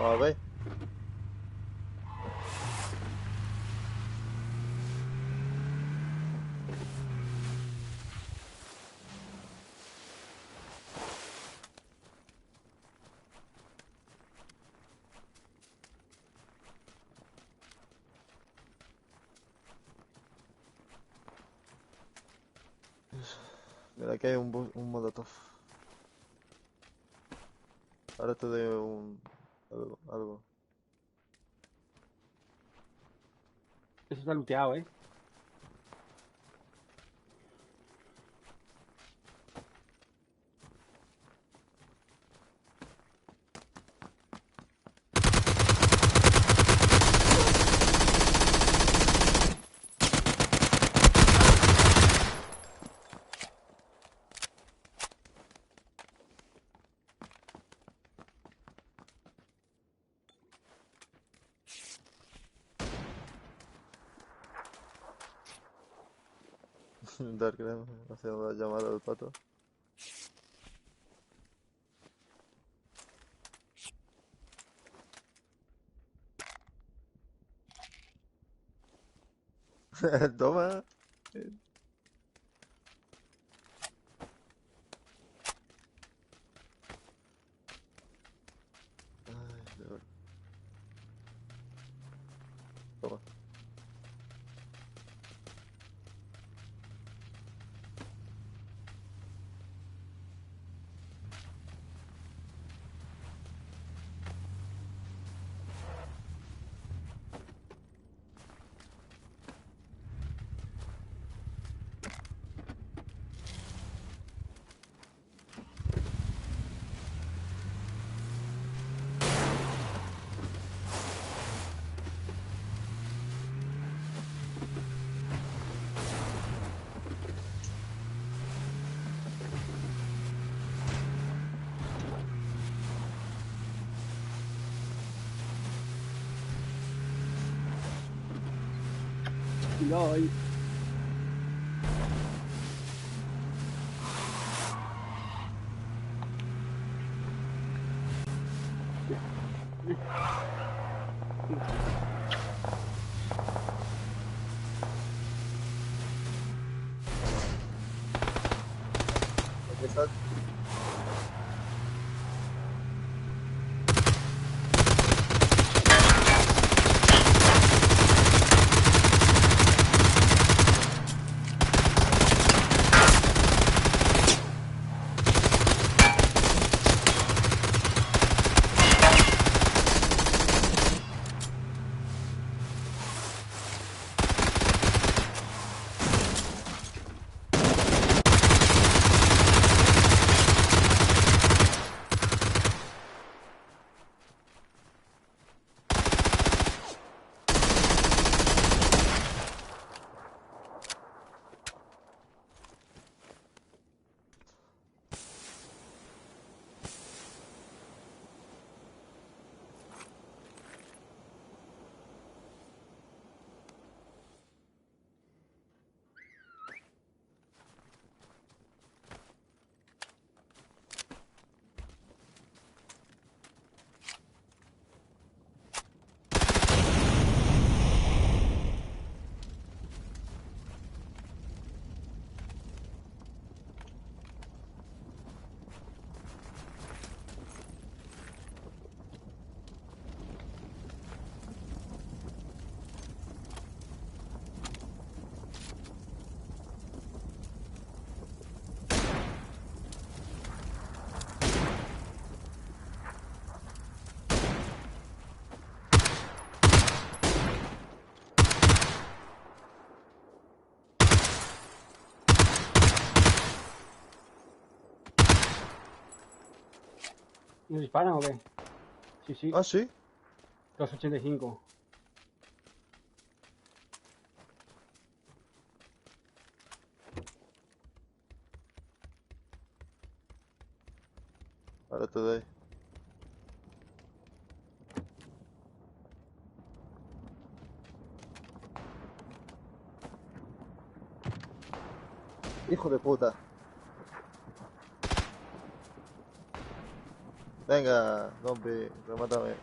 A ver. Mira, aquí hay un molotov. Ahora te doy algo. Eso está looteado, ¿eh? Darkram haciendo la llamada al pato. Toma. Ay, Dios. Toma. LOL. Aquí está. ¿Nos disparan o qué? Sí, sí. Ah, sí. 285. Ahora te doy. Hijo de puta. Venga, zombie, remátame.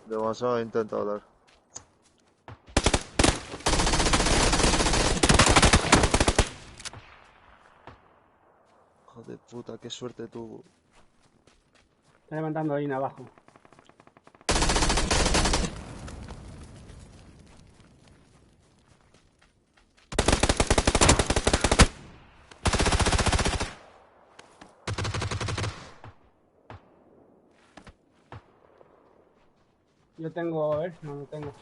Demasiado intentado dar. Hijo de puta, qué suerte tuvo. Está levantando ahí abajo. Yo tengo, a ver, no tengo.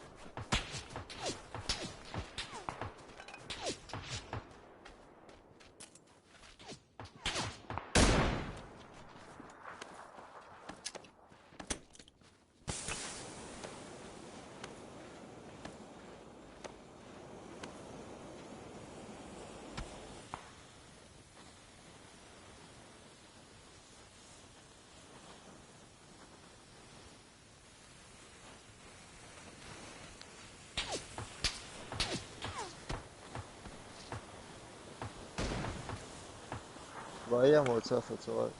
Vaya mochazo, chaval.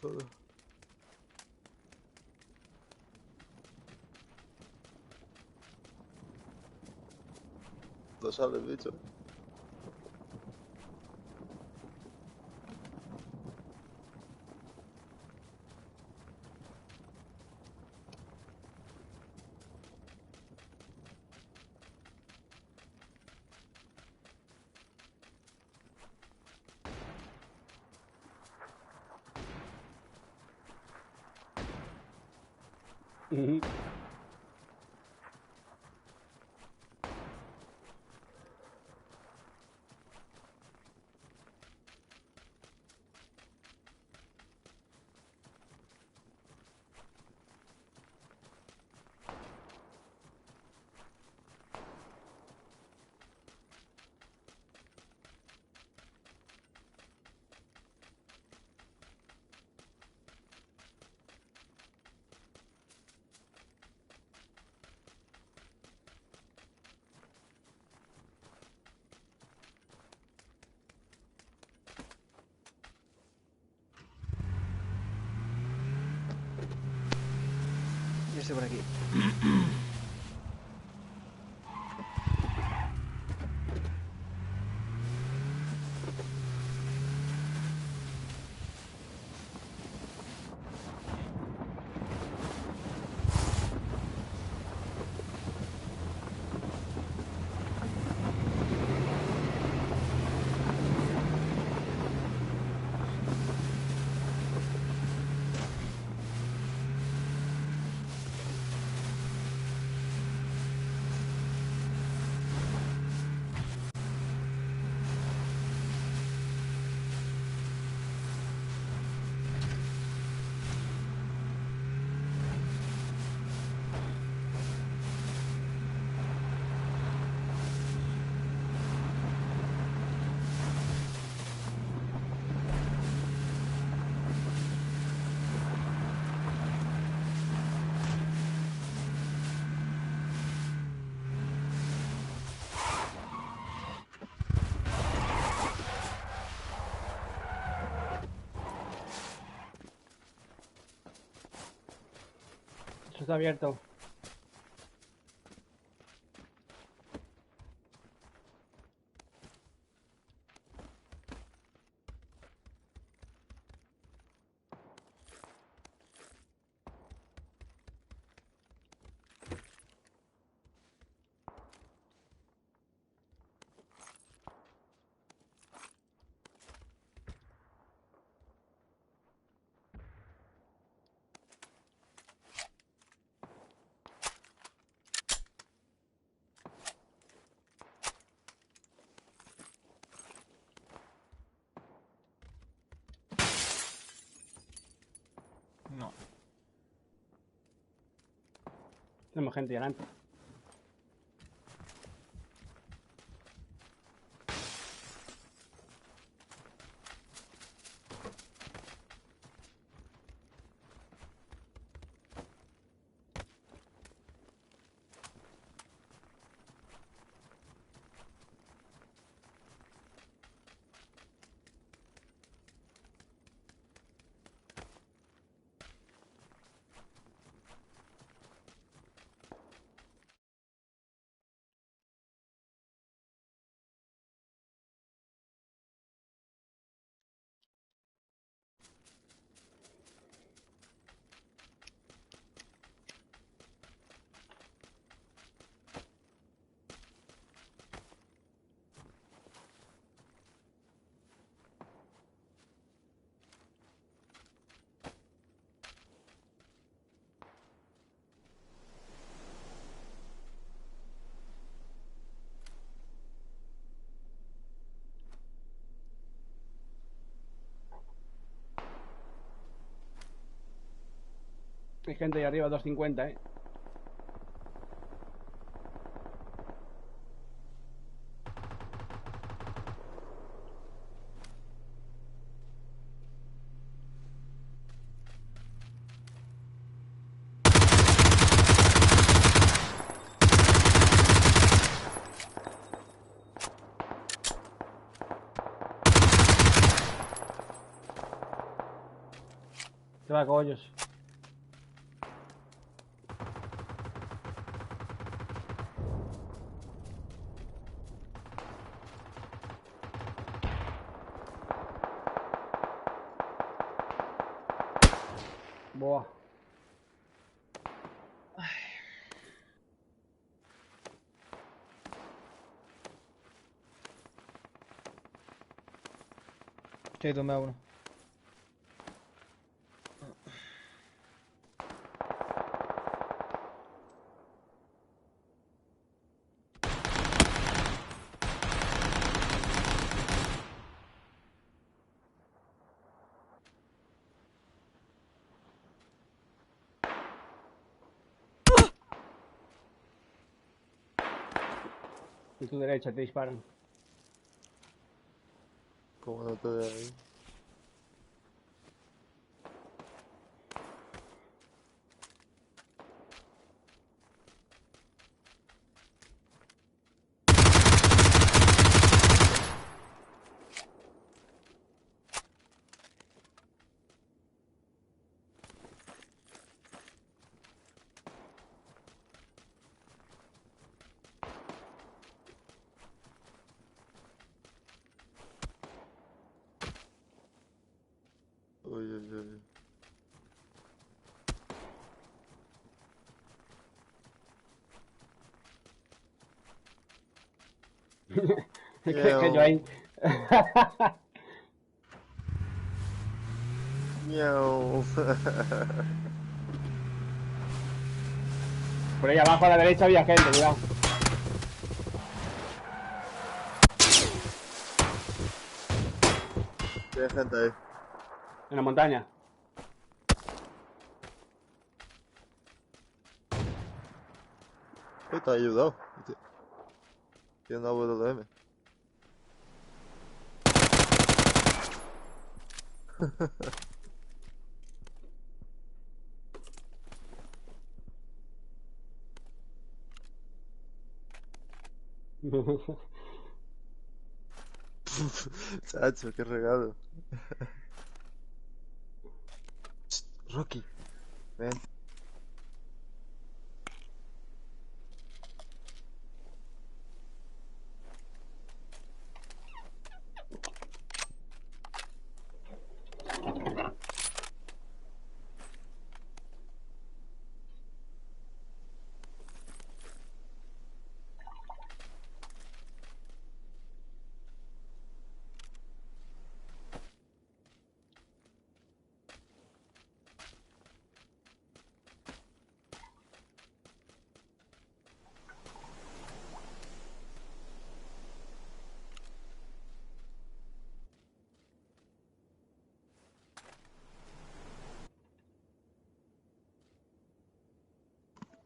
Joder. No sale el bicho. Ujú. si por aquí. Eso está abierto. No. Tenemos gente delante. Hay gente ahí arriba, 250, Se va, cogollos. Boa. Sí, tomé uno. En tu derecha te disparan. Como no te de ahí. sí. Que yo ahí. Miau. Por ahí abajo a la derecha había gente, cuidado. Hay gente ahí. En la montaña. Uy, te ha ayudado. Tiene una WM. Chacho, qué regalo. Rocky, ven.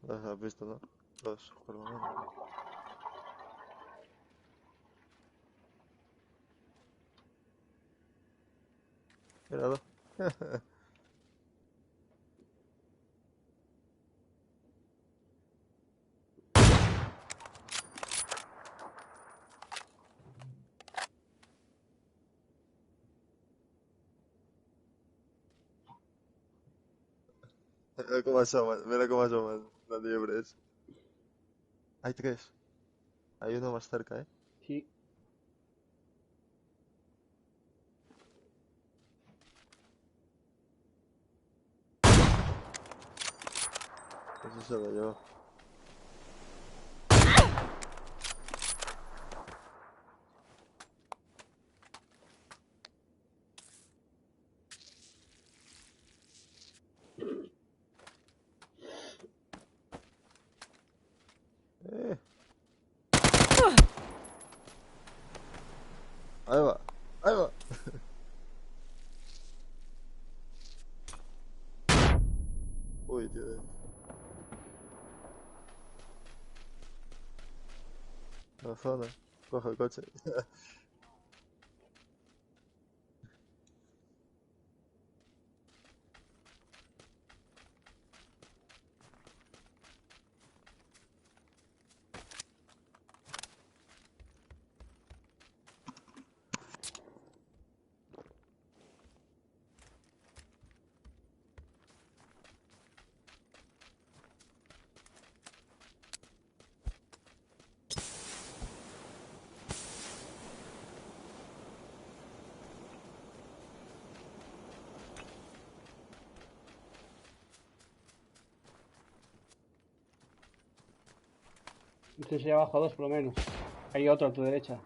Los has visto, ¿no? Dos, por lo menos. Míralo. Mira cómo asoman las liebres. Hay tres. Hay uno más cerca, ¿eh? Sí. Ese se lo llevo. Eh. Ahí va, ahí va. Uy, tío. La zona. Coge el coche. Entonces ahí abajo dos por lo menos. Hay otro a tu derecha.